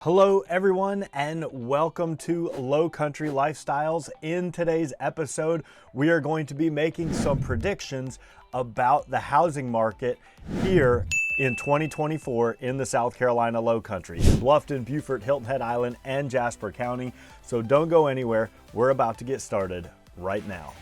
Hello everyone and welcome to Lowcountry Lifestyles. In today's episode, we are going to be making some predictions about the housing market here in 2024 in the South Carolina Lowcountry, Bluffton, Beaufort, Hilton Head Island, and Jasper County. So don't go anywhere. We're about to get started right now.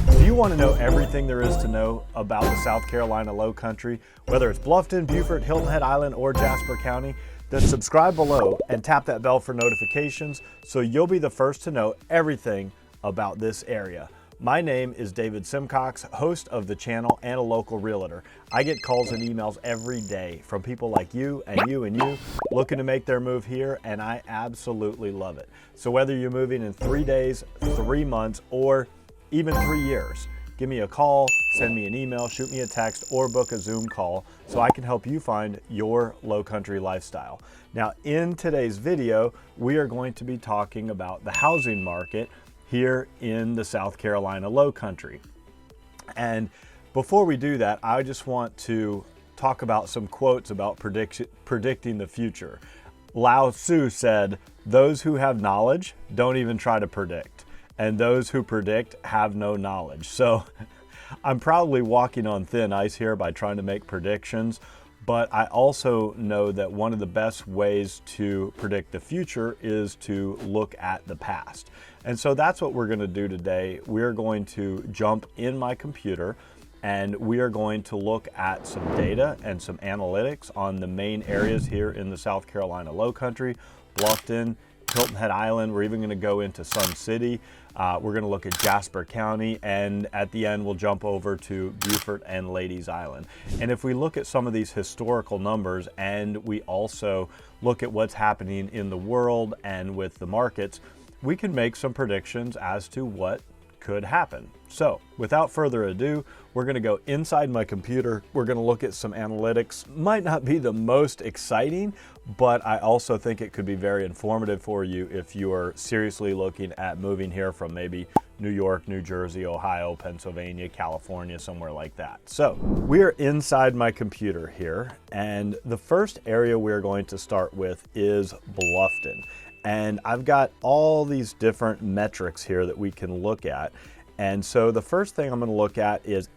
If you want to know everything there is to know about the South Carolina Lowcountry, whether it's Bluffton, Beaufort, Hilton Head Island, or Jasper County, then subscribe below and tap that bell for notifications so you'll be the first to know everything about this area. My name is David Simcox, host of the channel and a local realtor. I get calls and emails every day from people like you and you and you looking to make their move here, and I absolutely love it. So whether you're moving in 3 days, 3 months, or even 3 years, give me a call, send me an email, shoot me a text, or book a Zoom call so I can help you find your Lowcountry lifestyle. Now, in today's video, we are going to be talking about the housing market here in the South Carolina Lowcountry. And before we do that, I just want to talk about some quotes about predicting the future. Lao Tzu said, "Those who have knowledge don't even try to predict, and those who predict have no knowledge." So I'm probably walking on thin ice here by trying to make predictions, but I also know that one of the best ways to predict the future is to look at the past. And so that's what we're going to do today. We're going to jump in my computer and we are going to look at some data and some analytics on the main areas here in the South Carolina Lowcountry, Bluffton, Hilton Head Island. We're even going to go into Sun City. We're going to look at Jasper County, and at the end we'll jump over to Beaufort and Ladies Island. And if we look at some of these historical numbers and we also look at what's happening in the world and with the markets, we can make some predictions as to what could happen. So without further ado, we're going to go inside my computer. We're going to look at some analytics. Might not be the most exciting, but I also think it could be very informative for you if you are seriously looking at moving here from maybe New York, New Jersey, Ohio, Pennsylvania, California, somewhere like that. So we're inside my computer here, and the first area we're going to start with is Bluffton. And I've got all these different metrics here that we can look at. And so the first thing I'm going to look at is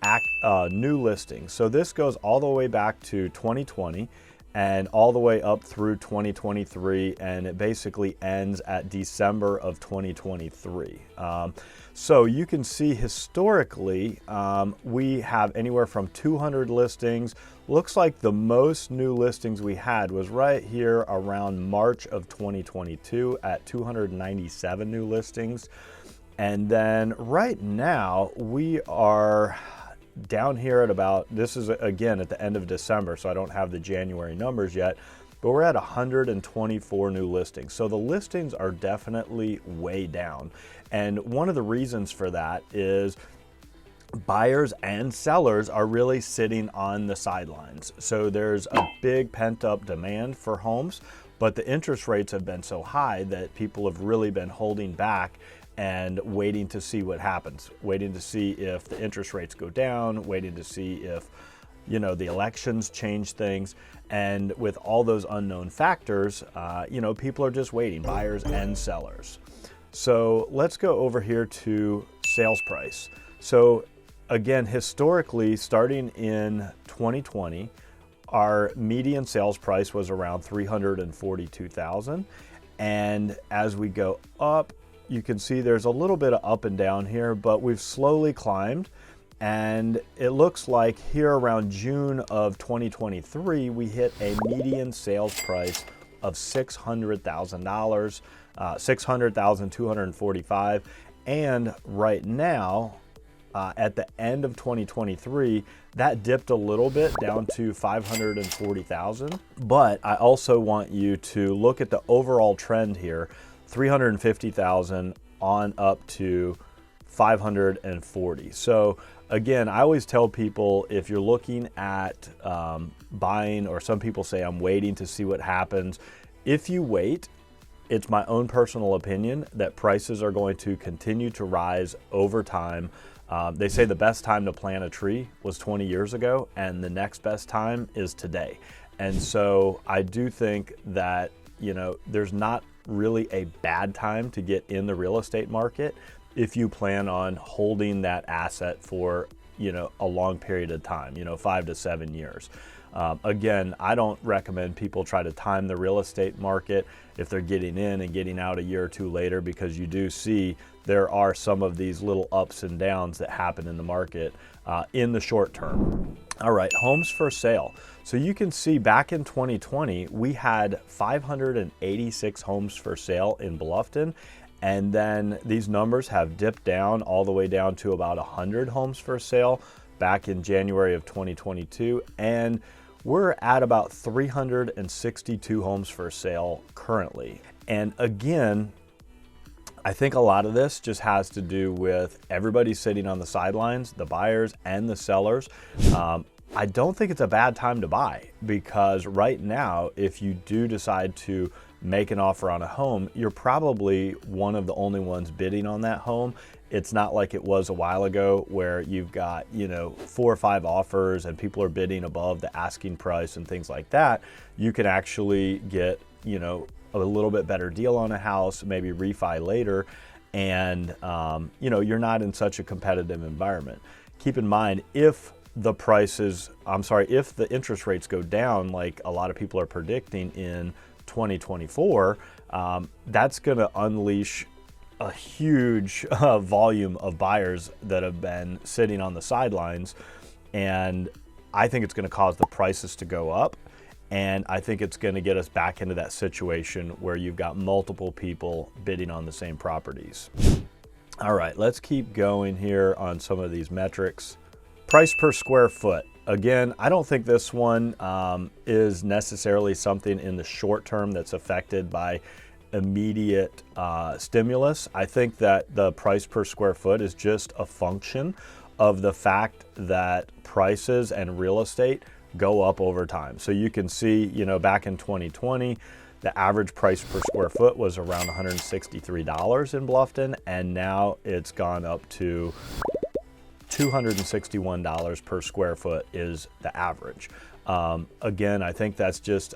new listings. So this goes all the way back to 2020 and all the way up through 2023, and it basically ends at December of 2023. So you can see historically, we have anywhere from 200 listings. Looks like the most new listings we had was right here around March of 2022 at 297 new listings. And then right now we are down here at about, this is again at the end of December, so I don't have the January numbers yet, but we're at 124 new listings. So the listings are definitely way down. And one of the reasons for that is buyers and sellers are really sitting on the sidelines. So there's a big pent-up demand for homes, but the interest rates have been so high that people have really been holding back and waiting to see what happens, waiting to see if the interest rates go down, waiting to see if, you know, the elections change things. And with all those unknown factors, you know, people are just waiting, buyers and sellers. So let's go over here to sales price. So again, historically, starting in 2020, our median sales price was around $342,000. And as we go up, you can see there's a little bit of up and down here, but we've slowly climbed. And it looks like here around June of 2023, we hit a median sales price of $600,000, $600,245. And right now, at the end of 2023, that dipped a little bit down to $540,000. But I also want you to look at the overall trend here, $350,000 on up to $540,000. So again, I always tell people, if you're looking at buying, or some people say I'm waiting to see what happens, if you wait, it's my own personal opinion that prices are going to continue to rise over time. They say the best time to plant a tree was 20 years ago, and the next best time is today. And so I do think that, you know, there's not really a bad time to get in the real estate market if you plan on holding that asset for, you know, a long period of time, you know, 5 to 7 years. Again, I don't recommend people try to time the real estate market if they're getting in and getting out a year or two later, because you do see there are some of these little ups and downs that happen in the market in the short term. All right, homes for sale. So you can see back in 2020, we had 586 homes for sale in Bluffton. And then these numbers have dipped down all the way down to about 100 homes for sale back in January of 2022. And we're at about 362 homes for sale currently. And again, I think a lot of this just has to do with everybody sitting on the sidelines, the buyers and the sellers. I don't think it's a bad time to buy, because right now, if you do decide to make an offer on a home, you're probably one of the only ones bidding on that home. It's not like it was a while ago where you've got, you know, 4 or 5 offers and people are bidding above the asking price and things like that. You can actually get, you know, a little bit better deal on a house, maybe refi later, and you know, you're not in such a competitive environment. Keep in mind, if the interest rates go down like a lot of people are predicting in 2024, that's going to unleash a huge volume of buyers that have been sitting on the sidelines. And I think it's going to cause the prices to go up. And I think it's going to get us back into that situation where you've got multiple people bidding on the same properties. All right, let's keep going here on some of these metrics. Price per square foot. Again, I don't think this one is necessarily something in the short term that's affected by immediate stimulus. I think that the price per square foot is just a function of the fact that prices and real estate go up over time. So you can see, you know, back in 2020, the average price per square foot was around $163 in Bluffton, and now it's gone up to $261 per square foot is the average. Again, I think that's just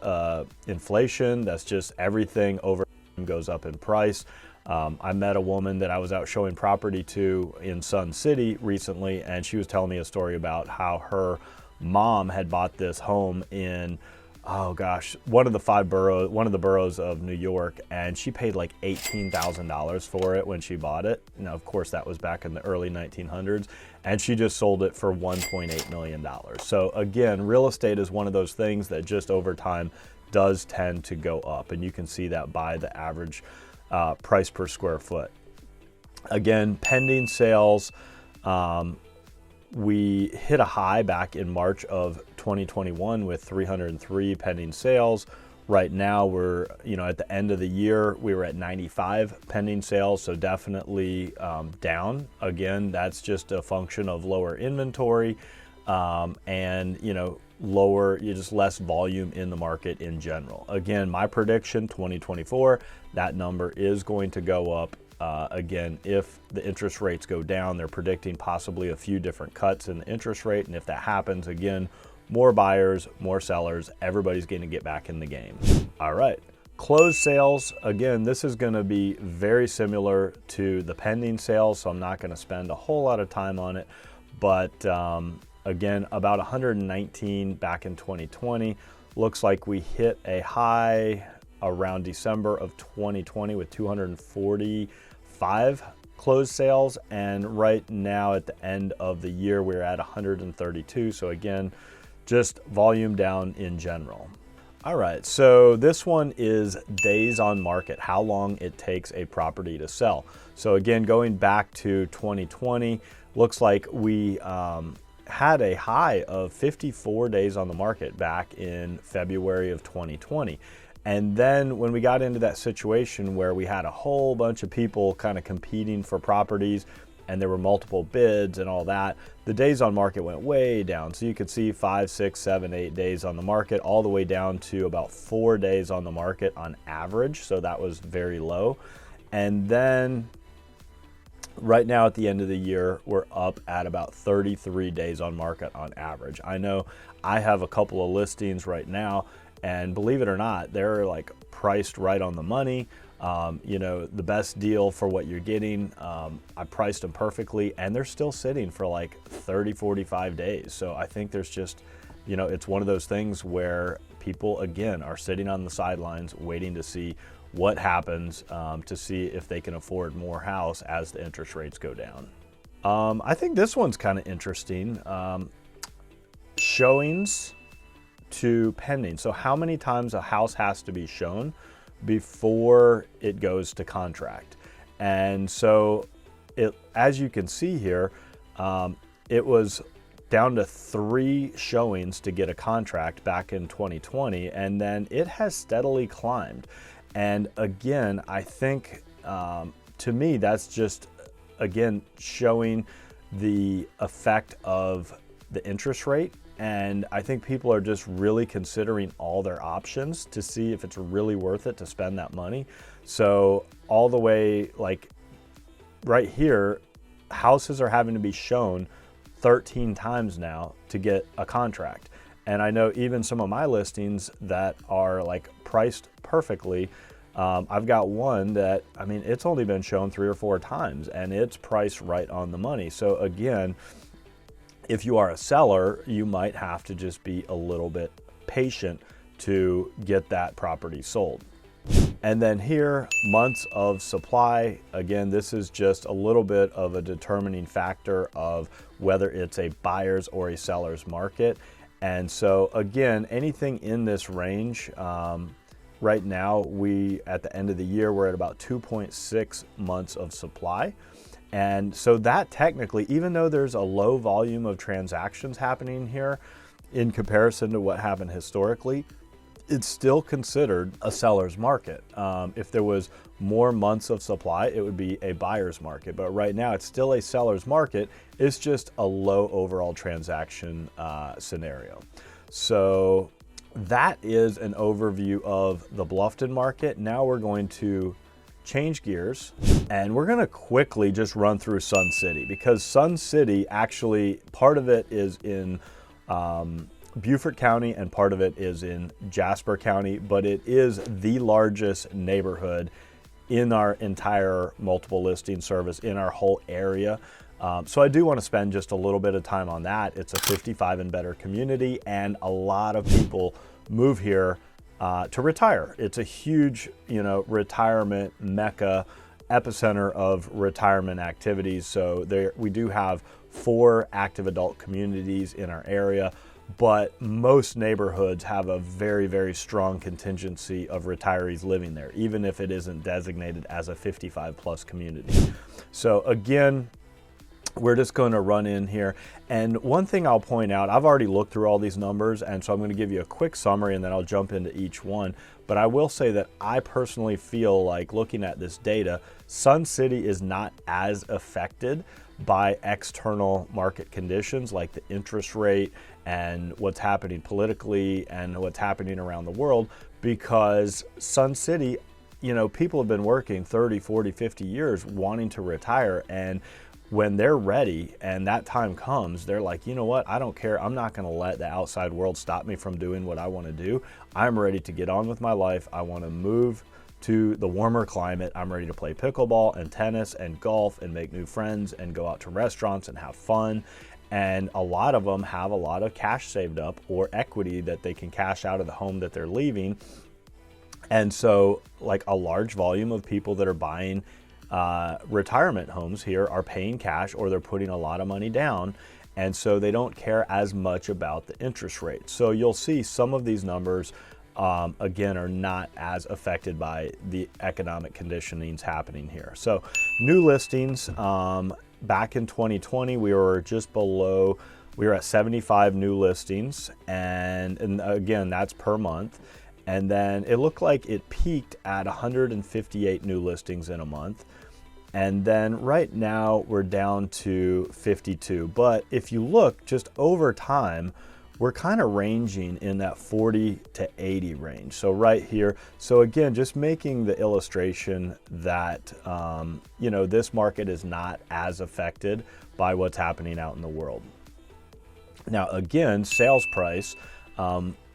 inflation. That's just everything over time goes up in price. I met a woman that I was out showing property to in Sun City recently, and she was telling me a story about how her mom had bought this home in, oh gosh, one of the boroughs of New York, and she paid like $18,000 for it when she bought it. Now, of course, that was back in the early 1900s, and she just sold it for $1.8 million. So again, real estate is one of those things that just over time does tend to go up, and you can see that by the average price per square foot. Again, pending sales, we hit a high back in March of 2021 with 303 pending sales. Right now we're, you know, at the end of the year, we were at 95 pending sales. So definitely down. Again, that's just a function of lower inventory and, you know, just less volume in the market in general. Again, my prediction 2024, that number is going to go up. Again, if the interest rates go down, they're predicting possibly a few different cuts in the interest rate. And if that happens, again, more buyers, more sellers, everybody's going to get back in the game. All right, closed sales. Again, this is going to be very similar to the pending sales, so I'm not going to spend a whole lot of time on it. But again, about 119 back in 2020. Looks like we hit a high around December of 2020 with 245 closed sales, and right now at the end of the year we're at 132. So again, just volume down in general. All right, so this one is days on market, how long it takes a property to sell. So again, going back to 2020, looks like we had a high of 54 days on the market back in February of 2020. And then when we got into that situation where we had a whole bunch of people kind of competing for properties and there were multiple bids and all that, the days on market went way down. So you could see 5, 6, 7, 8 days on the market, all the way down to about 4 days on the market on average. So that was very low. And then right now at the end of the year, we're up at about 33 days on market on average. I know I have a couple of listings right now, and believe it or not, they're like priced right on the money. You know, the best deal for what you're getting. I priced them perfectly, and they're still sitting for like 30, 45 days. So I think there's just, you know, it's one of those things where people, again, are sitting on the sidelines waiting to see what happens, to see if they can afford more house as the interest rates go down. I think this one's kind of interesting. Showings to pending. So how many times a house has to be shown before it goes to contract. And so as you can see here, it was down to 3 showings to get a contract back in 2020, and then it has steadily climbed. And again, I think to me, that's just, again, showing the effect of the interest rate. And I think people are just really considering all their options to see if it's really worth it to spend that money. So all the way, like right here, houses are having to be shown 13 times now to get a contract. And I know even some of my listings that are like priced perfectly, I've got one that, I mean, it's only been shown 3 or 4 times and it's priced right on the money. So again, if you are a seller, you might have to just be a little bit patient to get that property sold. And then here, months of supply. Again, this is just a little bit of a determining factor of whether it's a buyer's or a seller's market. And so again, anything in this range, right now, at the end of the year, we're at about 2.6 months of supply. And so that technically, even though there's a low volume of transactions happening here in comparison to what happened historically, it's still considered a seller's market. If there was more months of supply, it would be a buyer's market. But right now, it's still a seller's market. It's just a low overall transaction scenario. So that is an overview of the Bluffton market. Now we're going to change gears, and we're going to quickly just run through Sun City, because Sun City, actually, part of it is in Beaufort County and part of it is in Jasper County, but it is the largest neighborhood in our entire multiple listing service in our whole area. So I do want to spend just a little bit of time on that. It's a 55 and better community, and a lot of people move here to retire. It's a huge, you know, retirement mecca, epicenter of retirement activities. So we do have 4 active adult communities in our area, but most neighborhoods have a very, very strong contingency of retirees living there, even if it isn't designated as a 55 plus community. So again, we're just going to run in here. And one thing I'll point out, I've already looked through all these numbers, and so I'm going to give you a quick summary and then I'll jump into each one. But I will say that I personally feel like, looking at this data, Sun City is not as affected by external market conditions like the interest rate and what's happening politically and what's happening around the world, because Sun City, you know, people have been working 30, 40, 50 years wanting to retire, and when they're ready and that time comes, they're like, you know what, I don't care. I'm not going to let the outside world stop me from doing what I want to do. I'm ready to get on with my life. I want to move to the warmer climate. I'm ready to play pickleball and tennis and golf and make new friends and go out to restaurants and have fun. And a lot of them have a lot of cash saved up or equity that they can cash out of the home that they're leaving. And so, like, a large volume of people that are buying retirement homes here are paying cash, or they're putting a lot of money down, and so they don't care as much about the interest rate. So you'll see some of these numbers again are not as affected by the economic conditionings happening here. So new listings, back in 2020 we were at 75 new listings, and again, that's per month. And then it looked like it peaked at 158 new listings in a month. And then right now we're down to 52. But if you look just over time, we're kind of ranging in that 40 to 80 range. So right here. So again, just making the illustration that, you know, this market is not as affected by what's happening out in the world. Now, again, sales price,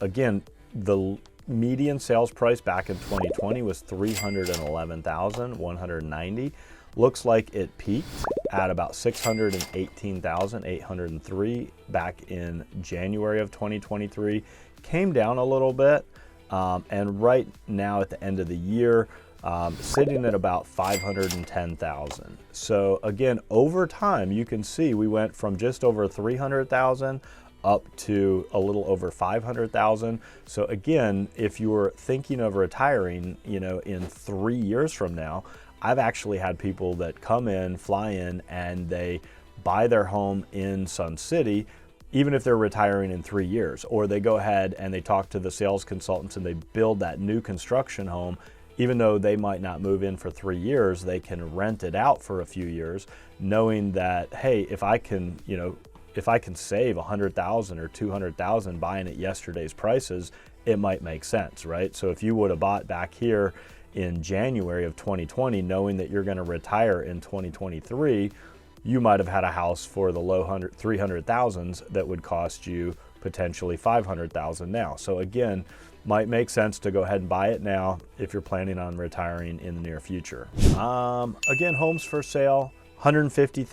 again, the median sales price back in 2020 was $311,190. Looks like it peaked at about $618,803 back in January of 2023. Came down a little bit, and right now at the end of the year, sitting at about 510,000. So again, over time, you can see we went from just over 300,000 up to a little over 500,000. So again, if you were thinking of retiring, you know, in 3 years from now, I've actually had people that come in, fly in, and they buy their home in Sun City, even if they're retiring in 3 years, or they go ahead and they talk to the sales consultants and they build that new construction home. Even though they might not move in for 3 years, they can rent it out for a few years, knowing that, hey, if I can, you know, if I can save 100,000 or 200,000 buying at yesterday's prices, it might make sense, right? So if you would have bought back here in January of 2020, knowing that you're going to retire in 2023, you might have had a house for the low 300,000s that would cost you potentially 500,000 now. So again, might make sense to go ahead and buy it now if you're planning on retiring in the near future. Again, homes for sale, 150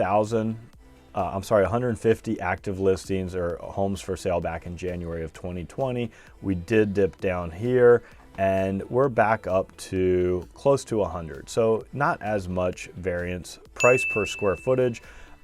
active listings or homes for sale back in January of 2020. We did dip down here and we're back up to close to 100. So not as much variance. Price per square footage,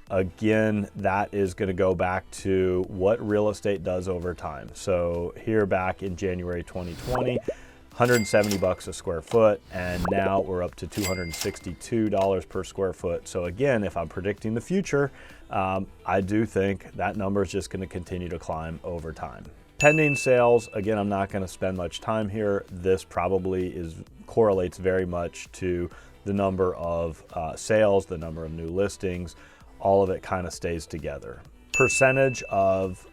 again, that is going to go back to what real estate does over time. So here back in January 2020, 170 bucks a square foot, and now we're up to $262 per square foot. So again, if I'm predicting the future, I do think that number is just going to continue to climb over time. Pending sales, again, I'm not going to spend much time here. This probably correlates very much to the number of sales, the number of new listings. All of it kind of stays together. Percentage of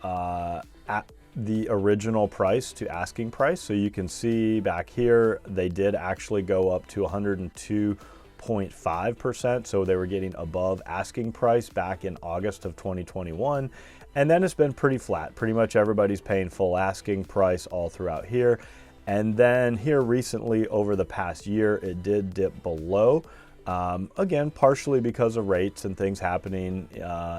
the original price to asking price. So you can see back here, they did actually go up to 102.5%. So they were getting above asking price back in August of 2021. And then it's been pretty flat. Pretty much everybody's paying full asking price all throughout here. And then here recently over the past year, it did dip below. Again, partially because of rates and things happening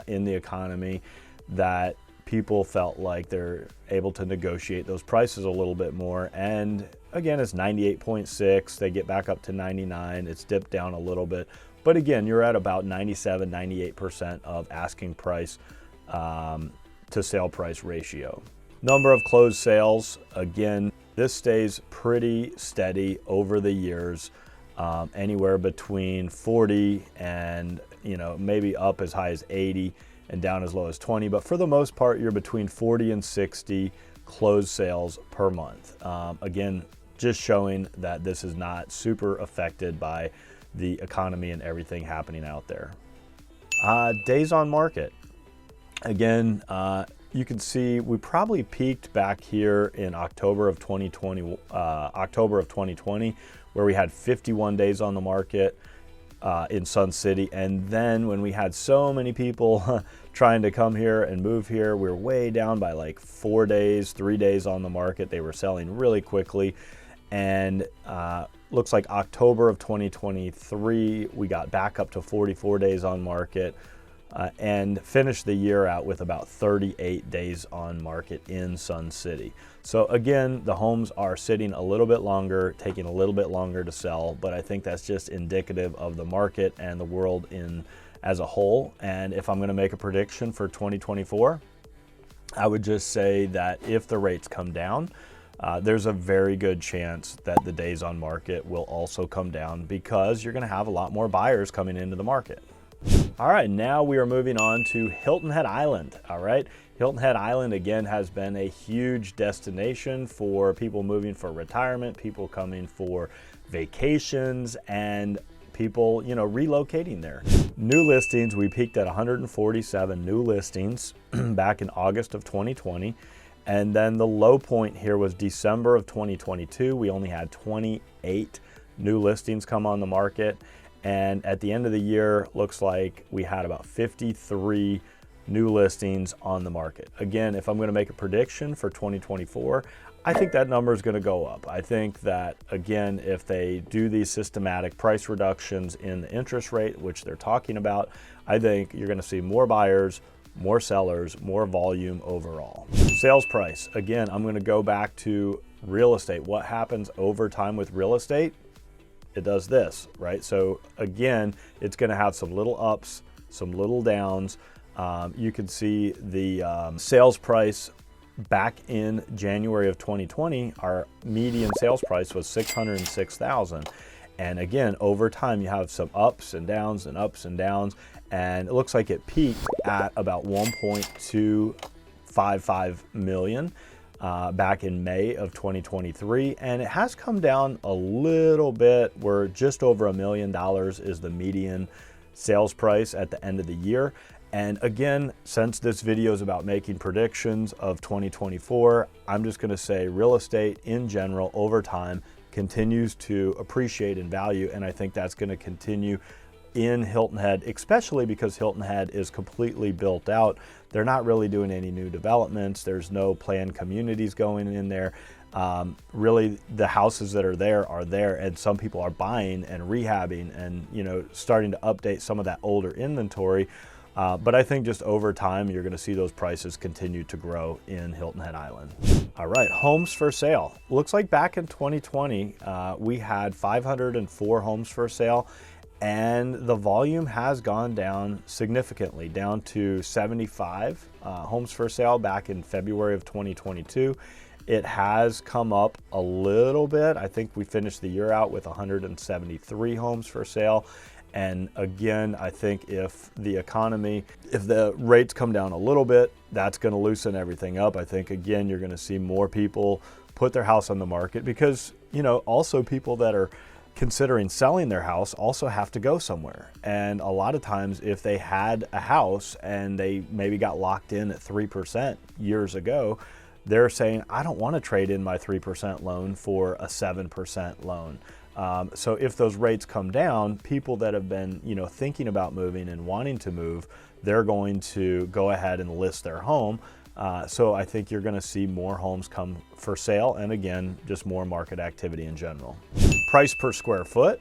in the economy, that people felt like they're able to negotiate those prices a little bit more. And again, it's 98.6. They get back up to 99. It's dipped down a little bit. But again, you're at about 97, 98% of asking price to sale price ratio. Number of closed sales, again, this stays pretty steady over the years. Anywhere between 40 and, maybe up as high as 80 and down as low as 20. But for the most part, you're between 40 and 60 closed sales per month. Again, just showing that this is not super affected by the economy and everything happening out there. Days on market. Again, you can see we probably peaked back here in October of 2020, where we had 51 days on the market in Sun City. And then when we had so many people trying to come here and move here, we were way down by like 4 days, 3 days on the market. They were selling really quickly. And looks like October of 2023, we got back up to 44 days on market. And finished the year out with about 38 days on market in Sun City. So again, the homes are sitting a little bit longer, taking a little bit longer to sell, but I think that's just indicative of the market and the world as a whole. And if I'm going to make a prediction for 2024, I would just say that if the rates come down, there's a very good chance that the days on market will also come down, because you're going to have a lot more buyers coming into the market. All right, now we are moving on to Hilton Head Island. All right, Hilton Head Island, again, has been a huge destination for people moving for retirement, people coming for vacations, and people, you know, relocating there. New listings, we peaked at 147 new listings back in August of 2020. And then the low point here was December of 2022. We only had 28 new listings come on the market. And at the end of the year, looks like we had about 53 new listings on the market. Again, if I'm going to make a prediction for 2024, I think that number is going to go up. I think that, again, if they do these systematic price reductions in the interest rate, which they're talking about, I think you're going to see more buyers, more sellers, more volume overall. Sales price. Again, I'm going to go back to real estate. What happens over time with real estate? It does this, right? So again, it's going to have some little ups, some little downs. You can see the sales price back in January of 2020, our median sales price was $606,000. And again, over time, you have some ups and downs and ups and downs. And it looks like it peaked at about 1.255 million back in May of 2023. And it has come down a little bit. We're just over $1 million is the median sales price at the end of the year. And again, since this video is about making predictions of 2024, I'm just going to say real estate in general over time continues to appreciate in value. And I think that's going to continue in Hilton Head, especially because Hilton Head is completely built out. They're not really doing any new developments. There's no planned communities going in there. Really, the houses that are there, and some people are buying and rehabbing and, you know, starting to update some of that older inventory. But I think just over time, you're going to see those prices continue to grow in Hilton Head Island. All right, homes for sale. Looks like back in 2020, we had 504 homes for sale, and the volume has gone down significantly, down to 75 homes for sale back in February of 2022. It has come up a little bit. I think we finished the year out with 173 homes for sale. And again, I think if the economy, if the rates come down a little bit, that's going to loosen everything up. I think, again, you're going to see more people put their house on the market because, you know, also people that are considering selling their house also have to go somewhere. And a lot of times if they had a house and they maybe got locked in at 3% years ago, they're saying, I don't want to trade in my 3% loan for a 7% loan. So if those rates come down, people that have been, you know, thinking about moving and wanting to move, they're going to go ahead and list their home. So I think you're going to see more homes come for sale, and again, just more market activity in general. Price per square foot.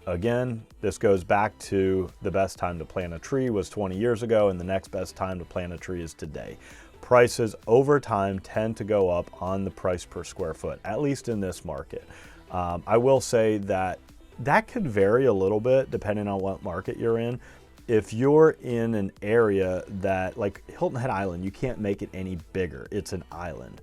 Again, this goes back to the best time to plant a tree was 20 years ago, and the next best time to plant a tree is today. Prices over time tend to go up on the price per square foot, at least in this market. I will say that that could vary a little bit depending on what market you're in. If you're in an area that, like Hilton Head Island, you can't make it any bigger. It's an island.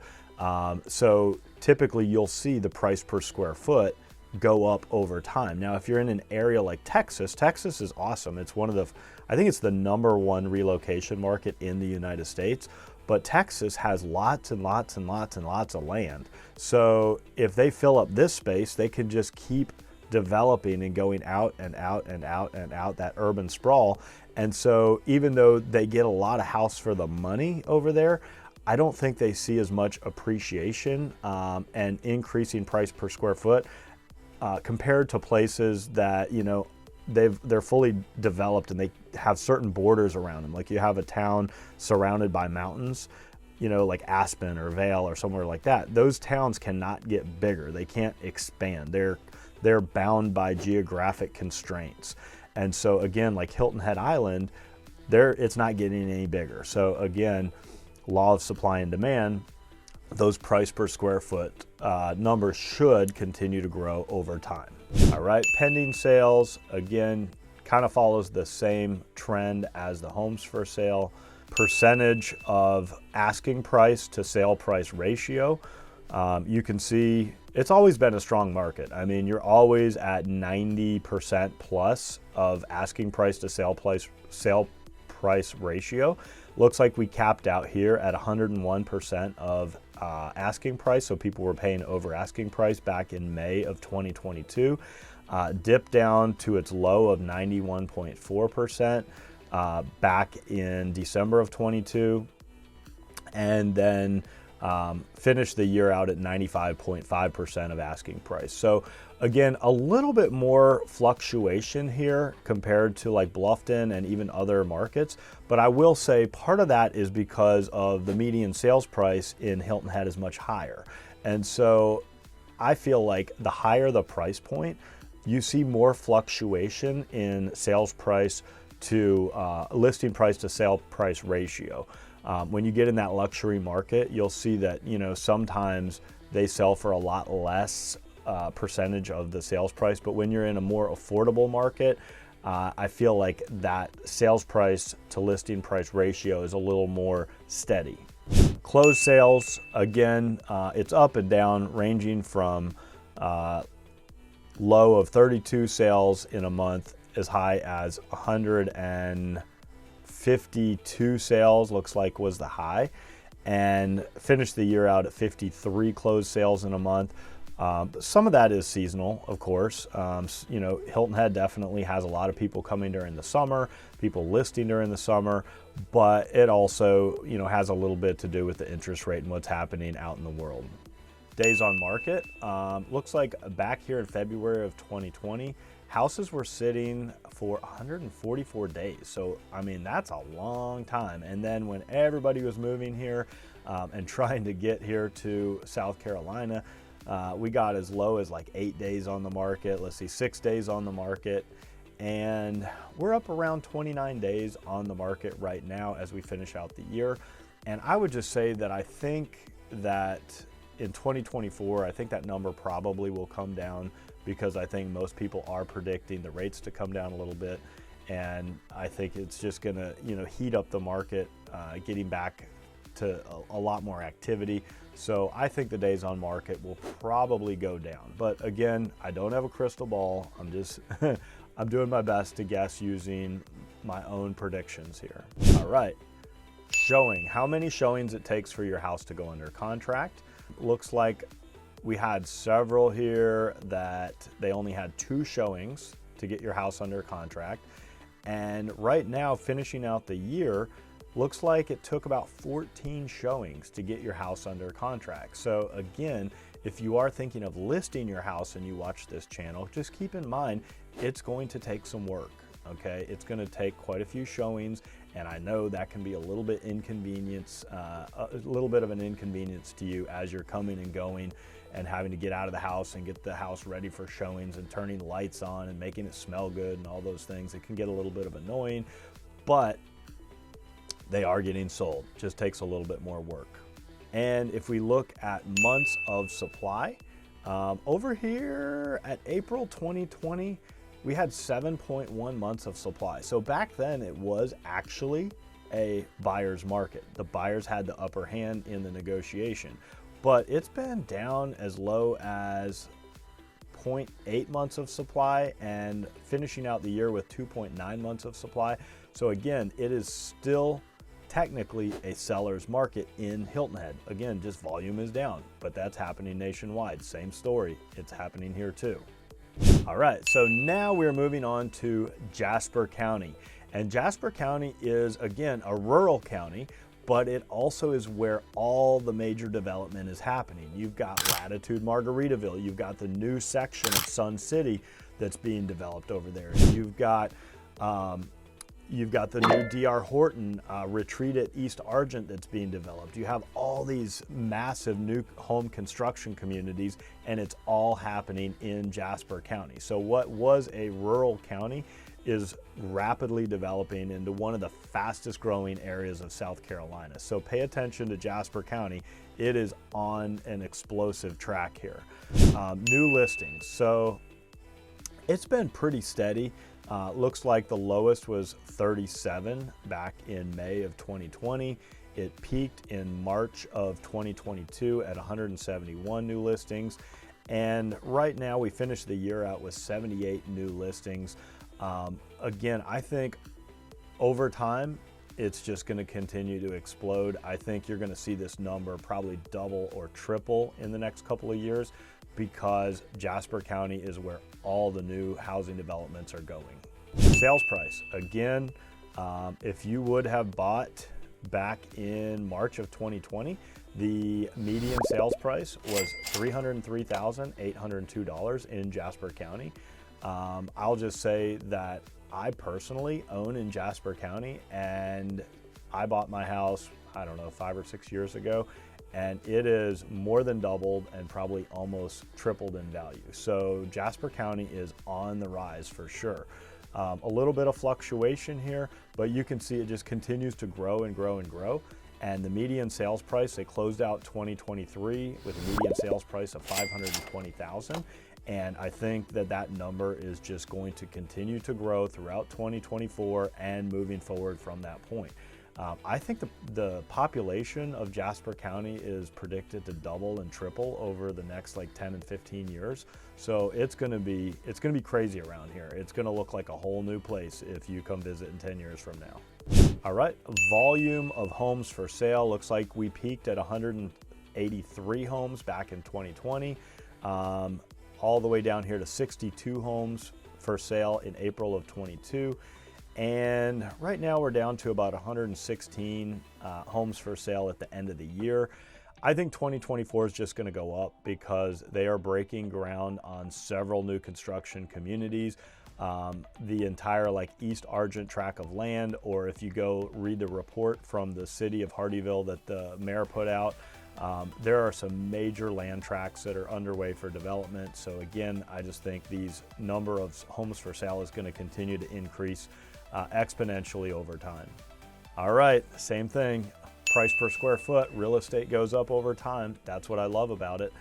So typically you'll see the price per square foot go up over time. Now, if you're in an area like Texas, Texas is awesome. It's one of the, I think it's the #1 relocation market in the United States. But Texas has lots and lots and lots and lots of land. So if they fill up this space, they can just keep developing and going out and out and out and out, that urban sprawl. And so even though they get a lot of house for the money over there, I don't think they see as much appreciation and increasing price per square foot compared to places that, you know, they're fully developed and they have certain borders around them. Like you have a town surrounded by mountains, you know, like Aspen or Vail or somewhere like that. Those towns cannot get bigger. They can't expand. They're bound by geographic constraints. And so again, like Hilton Head Island, it's not getting any bigger. So again, law of supply and demand, those price per square foot numbers should continue to grow over time. All right, pending sales, again, kind of follows the same trend as the homes for sale. Percentage of asking price to sale price ratio. You can see it's always been a strong market. I mean, you're always at 90% plus of asking price to sale price ratio. Looks like we capped out here at 101% of asking price. So people were paying over asking price back in May of 2022. dipped down to its low of 91.4% back in December of 22, and then finished the year out at 95.5% of asking price. So again, a little bit more fluctuation here compared to like Bluffton and even other markets. But I will say part of that is because of the median sales price in Hilton Head is much higher. And so I feel like the higher the price point, you see more fluctuation in sales price to listing price to sale price ratio. When you get in that luxury market, you'll see that, you know, sometimes they sell for a lot less percentage of the sales price. But when you're in a more affordable market, I feel like that sales price to listing price ratio is a little more steady. Closed sales, again, it's up and down, ranging from low of 32 sales in a month as high as 152 sales, looks like was the high, and finished the year out at 53 closed sales in a month. Some of that is seasonal, of course. You know, Hilton Head definitely has a lot of people coming during the summer, people listing during the summer, but it also, you know, has a little bit to do with the interest rate and what's happening out in the world. Days on market, looks like back here in February of 2020, houses were sitting for 144 days. So, I mean, that's a long time. And then when everybody was moving here and trying to get here to South Carolina, we got as low as like 8 days on the market. Let's see, 6 days on the market. And we're up around 29 days on the market right now as we finish out the year. And I would just say that I think that in 2024, I think that number probably will come down, because I think most people are predicting the rates to come down a little bit. And I think it's just gonna, you know, heat up the market, getting back to a lot more activity. So I think the days on market will probably go down. But again, I don't have a crystal ball. I'm just, I'm doing my best to guess using my own predictions here. All right, showing, how many showings it takes for your house to go under contract. Looks like we had several here that they only had 2 showings to get your house under contract. And right now, finishing out the year, looks like it took about 14 showings to get your house under contract. So again, if you are thinking of listing your house and you watch this channel, just keep in mind, it's going to take some work, okay? It's gonna take quite a few showings, and I know that can be a little bit a little bit of an inconvenience to you as you're coming and going and having to get out of the house and get the house ready for showings and turning lights on and making it smell good and all those things. It can get a little bit of annoying, but they are getting sold. Just takes a little bit more work. And if we look at months of supply, over here at April 2020, we had 7.1 months of supply. So back then it was actually a buyer's market. The buyers had the upper hand in the negotiation, but it's been down as low as 0.8 months of supply and finishing out the year with 2.9 months of supply. So again, it is still technically a seller's market in Hilton Head. Again, just volume is down, but that's happening nationwide. Same story, it's happening here too. All right, so now we're moving on to Jasper County. And Jasper County is, again, a rural county, but it also is where all the major development is happening. You've got Latitude Margaritaville, you've got the new section of Sun City that's being developed over there. You've got the new D.R. Horton retreat at East Argent that's being developed. You have all these massive new home construction communities, and it's all happening in Jasper County. So what was a rural county is rapidly developing into one of the fastest growing areas of South Carolina. So pay attention to Jasper County. It is on an explosive track here. New listings. So it's been pretty steady. Looks like the lowest was 37 back in May of 2020. It peaked in March of 2022 at 171 new listings. And right now we finished the year out with 78 new listings. Again, I think over time, it's just going to continue to explode. I think you're going to see this number probably double or triple in the next couple of years because Jasper County is where all the new housing developments are going. Sales price, again, if you would have bought back in March of 2020, the median sales price was $303,802 in Jasper County. I'll just say that I personally own in Jasper County, and I bought my house, I don't know, 5 or 6 years ago, and it is more than doubled and probably almost tripled in value. So Jasper County is on the rise for sure. A little bit of fluctuation here, but you can see it just continues to grow and grow and grow. And the median sales price, they closed out 2023 with a median sales price of $520,000. And I think that that number is just going to continue to grow throughout 2024 and moving forward from that point. I think the population of Jasper County is predicted to double and triple over the next like 10 and 15 years. So it's gonna be crazy around here. It's gonna look like a whole new place if you come visit in 10 years from now. All right, volume of homes for sale. Looks like we peaked at 183 homes back in 2020. All the way down here to 62 homes for sale in April of 22. And right now we're down to about 116 homes for sale at the end of the year. I think 2024 is just going to go up because they are breaking ground on several new construction communities. The entire like East Argent tract of land, or if you go read the report from the city of Hardeeville that the mayor put out, there are some major land tracts that are underway for development. So again, I just think these number of homes for sale is going to continue to increase exponentially over time. All right, same thing. Price per square foot, real estate goes up over time. That's what I love about it.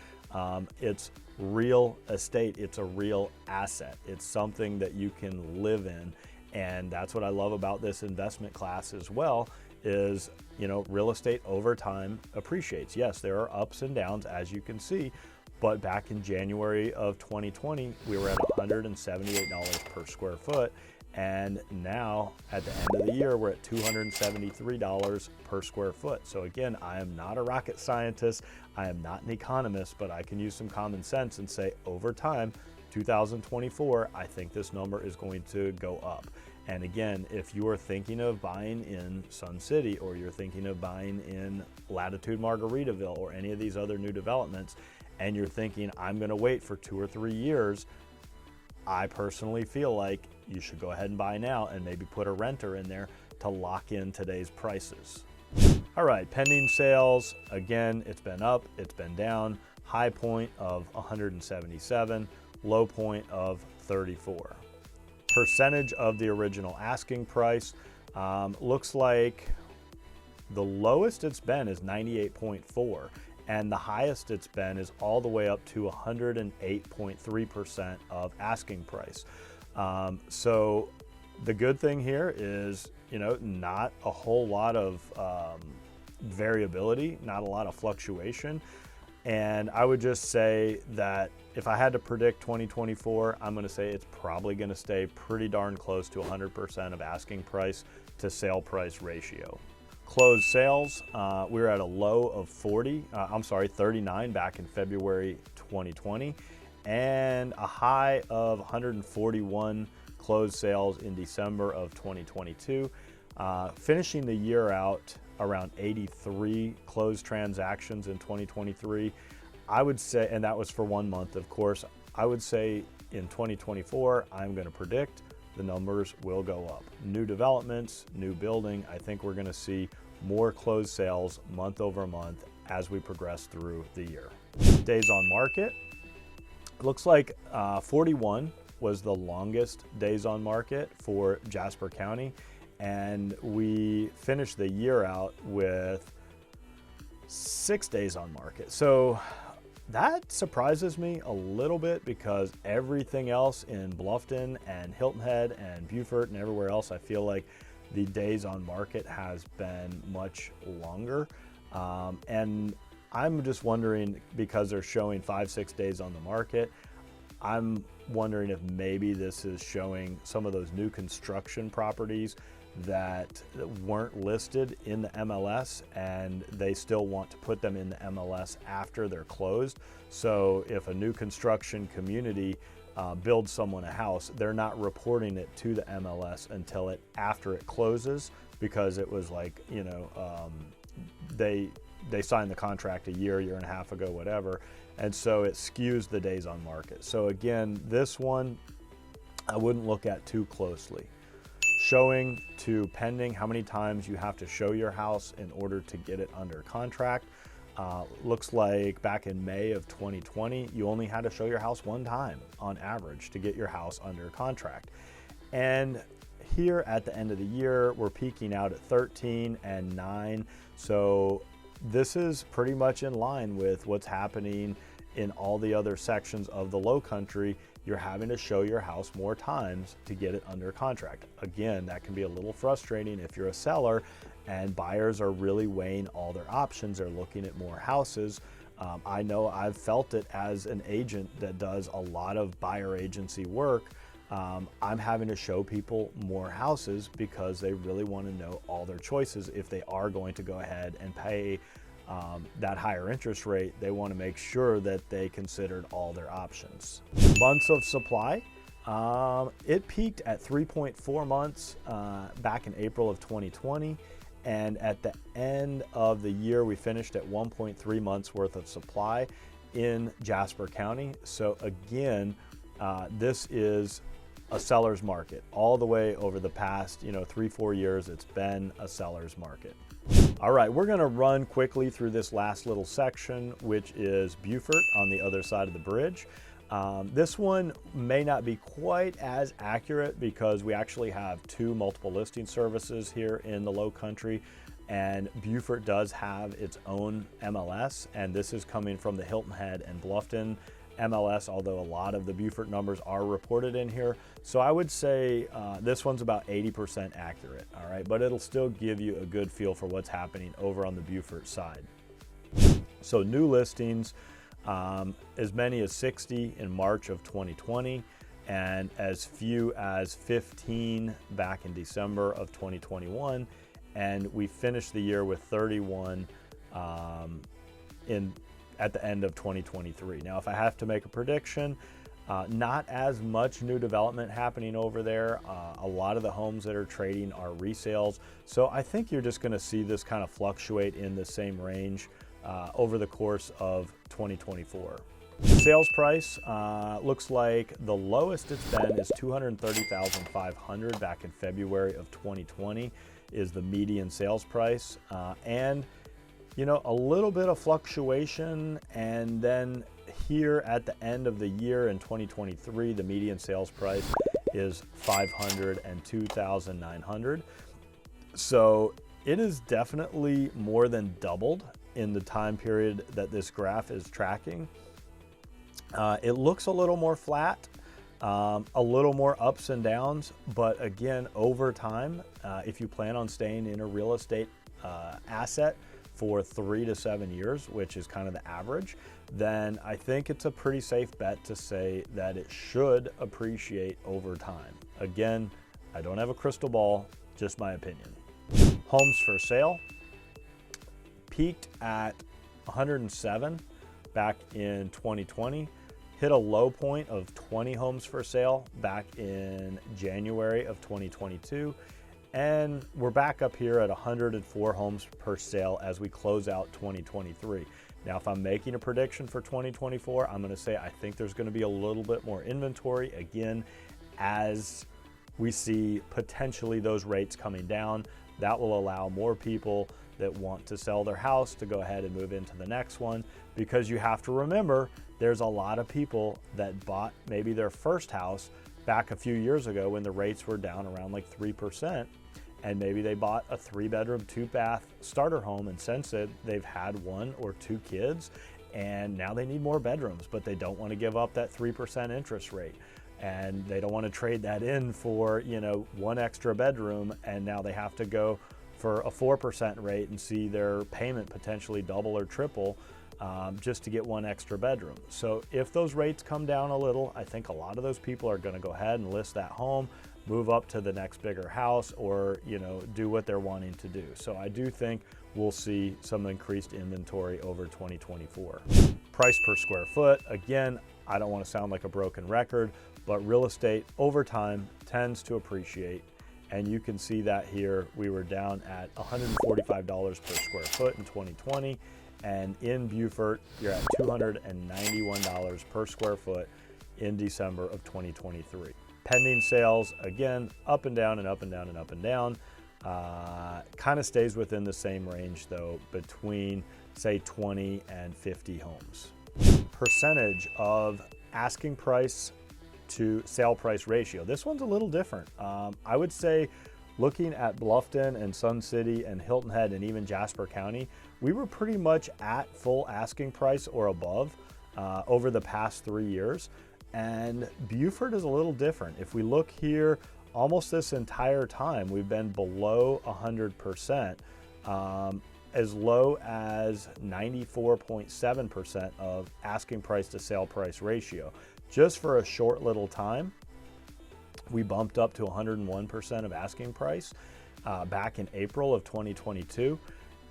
It's real estate. It's a real asset. It's something that you can live in. And that's what I love about this investment class as well is, you know, real estate over time appreciates. Yes, there are ups and downs, as you can see, but back in January of 2020, we were at $178 per square foot. And now at the end of the year, we're at $273 per square foot. So again, I am not a rocket scientist. I am not an economist, but I can use some common sense and say over time, 2024, I think this number is going to go up. And again, if you are thinking of buying in Sun City, or you're thinking of buying in Latitude Margaritaville or any of these other new developments, and you're thinking, I'm gonna wait for 2 or 3 years, I personally feel like you should go ahead and buy now and maybe put a renter in there to lock in today's prices. All right, pending sales, again, it's been up, it's been down, high point of 177, low point of 34. Percentage of the original asking price, looks like the lowest it's been is 98.4. And the highest it's been is all the way up to 108.3% of asking price. So the good thing here is, you know, not a whole lot of variability, not a lot of fluctuation. And I would just say that if I had to predict 2024, I'm going to say it's probably going to stay pretty darn close to 100% of asking price to sale price ratio. Closed sales, we were at a low of 39 back in February 2020, and a high of 141 closed sales in December of 2022. Finishing the year out around 83 closed transactions in 2023. I would say, and that was for 1 month, of course, I would say in 2024, I'm going to predict the numbers will go up. New developments, new building, I think we're going to see more closed sales month over month as we progress through the year. Days on market, it looks like 41 was the longest days on market for Jasper County, and we finished the year out with 6 days on market. So that surprises me a little bit because everything else in Bluffton and Hilton Head and Beaufort and everywhere else, I feel like the days on market has been much longer. And I'm just wondering, because they're showing 5-6 days on the market, I'm wondering if maybe this is showing some of those new construction properties that weren't listed in the MLS, and they still want to put them in the MLS after they're closed. So if a new construction community builds someone a house, they're not reporting it to the MLS until after it closes, because it was like, you know, they signed the contract a year and a half ago, whatever, and so it skews the days on market. So again, this one I wouldn't look at too closely. Showing to pending, how many times you have to show your house in order to get it under contract. Looks like back in May of 2020, you only had to show your house one time on average to get your house under contract. And here at the end of the year, we're peaking out at 13 and 9. So this is pretty much in line with what's happening in all the other sections of the Lowcountry. You're having to show your house more times to get it under contract. Again, that can be a little frustrating if you're a seller and buyers are really weighing all their options. They're looking at more houses. I know I've felt it as an agent that does a lot of buyer agency work. I'm having to show people more houses because they really want to know all their choices. If they are going to go ahead and pay that higher interest rate, they want to make sure that they considered all their options. Months of supply, it peaked at 3.4 months back in April of 2020, and at the end of the year we finished at 1.3 months worth of supply in Jasper County. So again, this is a seller's market. All the way over the past 3-4 years, it's been a seller's market. All right, we're gonna run quickly through this last little section, which is Beaufort on the other side of the bridge. This one may not be quite as accurate because we actually have 2 multiple listing services here in the Lowcountry, and Beaufort does have its own MLS, and this is coming from the Hilton Head and Bluffton MLS, although a lot of the Beaufort numbers are reported in here. So I would say this one's about 80% accurate, all right? But it'll still give you a good feel for what's happening over on the Beaufort side. So new listings, as many as 60 in March of 2020, and as few as 15 back in December of 2021. And we finished the year with 31 at the end of 2023. Now, if I have to make a prediction, not as much new development happening over there. A lot of the homes that are trading are resales. So I think you're just gonna see this kind of fluctuate in the same range over the course of 2024. Sales price looks like the lowest it's been is $230,500 back in February of 2020 is the median sales price. And a little bit of fluctuation, and then here at the end of the year in 2023, the median sales price is $502,900. So it is definitely more than doubled in the time period that this graph is tracking. It looks a little more flat, a little more ups and downs, but again, over time, if you plan on staying in a real estate asset for 3 to 7 years, which is kind of the average, then I think it's a pretty safe bet to say that it should appreciate over time. Again, I don't have a crystal ball, just my opinion. Homes for sale peaked at 107 back in 2020, hit a low point of 20 homes for sale back in January of 2022. And we're back up here at 104 homes per sale as we close out 2023. Now, if I'm making a prediction for 2024, I'm gonna say I think there's gonna be a little bit more inventory, again, as we see potentially those rates coming down. That will allow more people that want to sell their house to go ahead and move into the next one, because you have to remember, there's a lot of people that bought maybe their first house back a few years ago when the rates were down around like 3%. And maybe they bought a 3-bedroom, 2-bath starter home, and since they've had 1 or 2 kids, and now they need more bedrooms, but they don't want to give up that 3% interest rate. And they don't want to trade that in for, 1 extra bedroom, and now they have to go for a 4% rate and see their payment potentially double or triple just to get 1 extra bedroom. So if those rates come down a little, I think a lot of those people are going to go ahead and list that home, move up to the next bigger house, or, you know, do what they're wanting to do. So I do think we'll see some increased inventory over 2024. Price per square foot, again, I don't want to sound like a broken record, but real estate over time tends to appreciate. And you can see that here, we were down at $145 per square foot in 2020. And in Beaufort, you're at $291 per square foot in December of 2023. Pending sales, again, up and down and up and down and up and down. Kind of stays within the same range though, between say 20 and 50 homes. Percentage of asking price to sale price ratio. This one's a little different. I would say looking at Bluffton and Sun City and Hilton Head and even Jasper County, we were pretty much at full asking price or above over the past 3 years. And Beaufort is a little different. If we look here, almost this entire time, we've been below 100%, as low as 94.7% of asking price to sale price ratio. Just for a short little time, we bumped up to 101% of asking price back in April of 2022.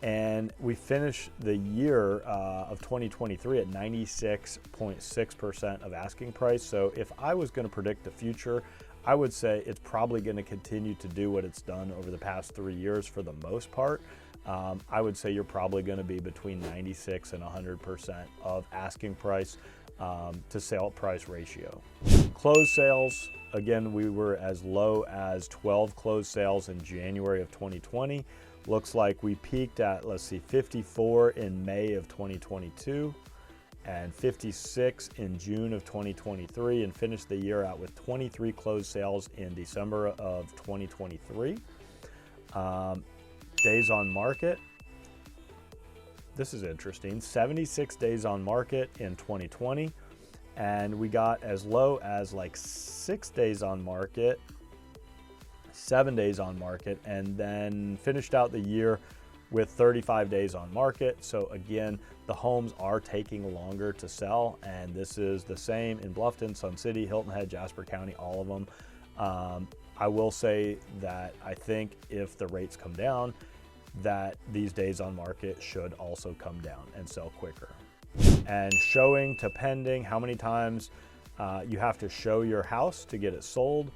And we finished the year of 2023 at 96.6% of asking price. So if I was going to predict the future, I would say it's probably going to continue to do what it's done over the past 3 years for the most part. I would say you're probably going to be between 96 and 100% of asking price to sale price ratio. Closed sales, again, we were as low as 12 closed sales in January of 2020. Looks like we peaked at, let's see, 54 in May of 2022 and 56 in June of 2023, and finished the year out with 23 closed sales in December of 2023. Days on market. This is interesting. 76 days on market in 2020, and we got as low as like 6 days on market, 7 days on market, and then finished out the year with 35 days on market. So again, the homes are taking longer to sell, and this is the same in Bluffton, Sun City, Hilton Head, Jasper County, all of them. I will say that I think if the rates come down, that these days on market should also come down and sell quicker. And showing to pending, how many times you have to show your house to get it sold.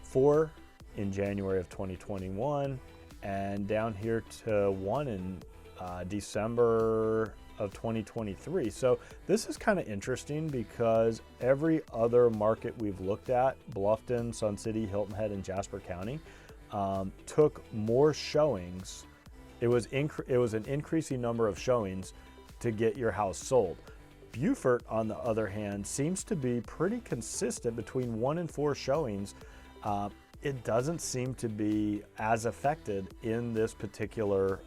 4 in January of 2021, and down here to 1 in December of 2023. So this is kind of interesting because every other market we've looked at, Bluffton, Sun City, Hilton Head, and Jasper County, took more showings. It was an increasing number of showings to get your house sold. Beaufort, on the other hand, seems to be pretty consistent between 1 and 4 showings. It doesn't seem to be as affected in this particular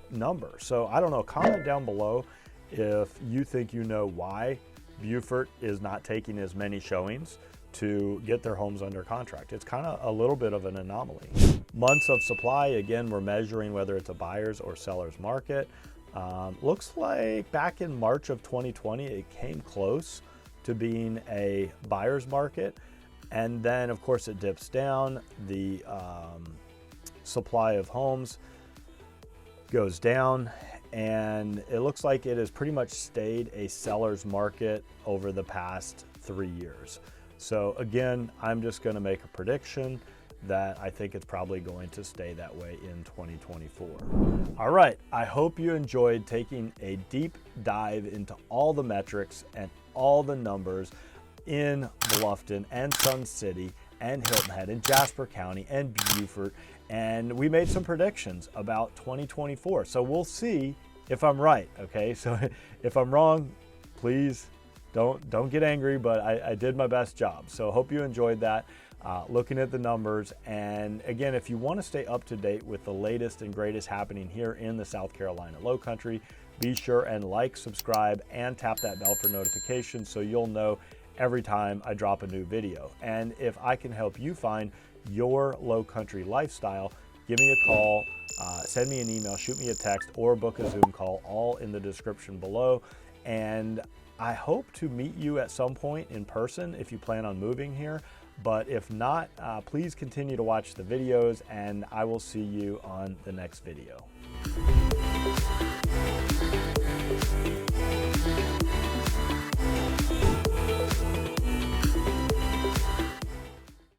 number. So I don't know, comment down below if you think you know why Beaufort is not taking as many showings to get their homes under contract. It's kind of a little bit of an anomaly. Months of supply, again, we're measuring whether it's a buyer's or seller's market. Looks like back in March of 2020, it came close to being a buyer's market. And then, of course, it dips down. The supply of homes goes down, and it looks like it has pretty much stayed a seller's market over the past 3 years. So again, I'm just going to make a prediction that I think it's probably going to stay that way in 2024. All right, I hope you enjoyed taking a deep dive into all the metrics and all the numbers in Bluffton and Sun City and Hilton Head and Jasper County and Beaufort, and we made some predictions about 2024. So we'll see if I'm right, okay? So if I'm wrong, please don't get angry, but I did my best job. So hope you enjoyed that, looking at the numbers. And again, if you want to stay up to date with the latest and greatest happening here in the South Carolina Lowcountry, be sure and like, subscribe, and tap that bell for notifications so you'll know every time I drop a new video. And if I can help you find your Lowcountry lifestyle, give me a call, send me an email, shoot me a text, or book a Zoom call, all in the description below. And I hope to meet you at some point in person if you plan on moving here. But if not, please continue to watch the videos, and I will see you on the next video.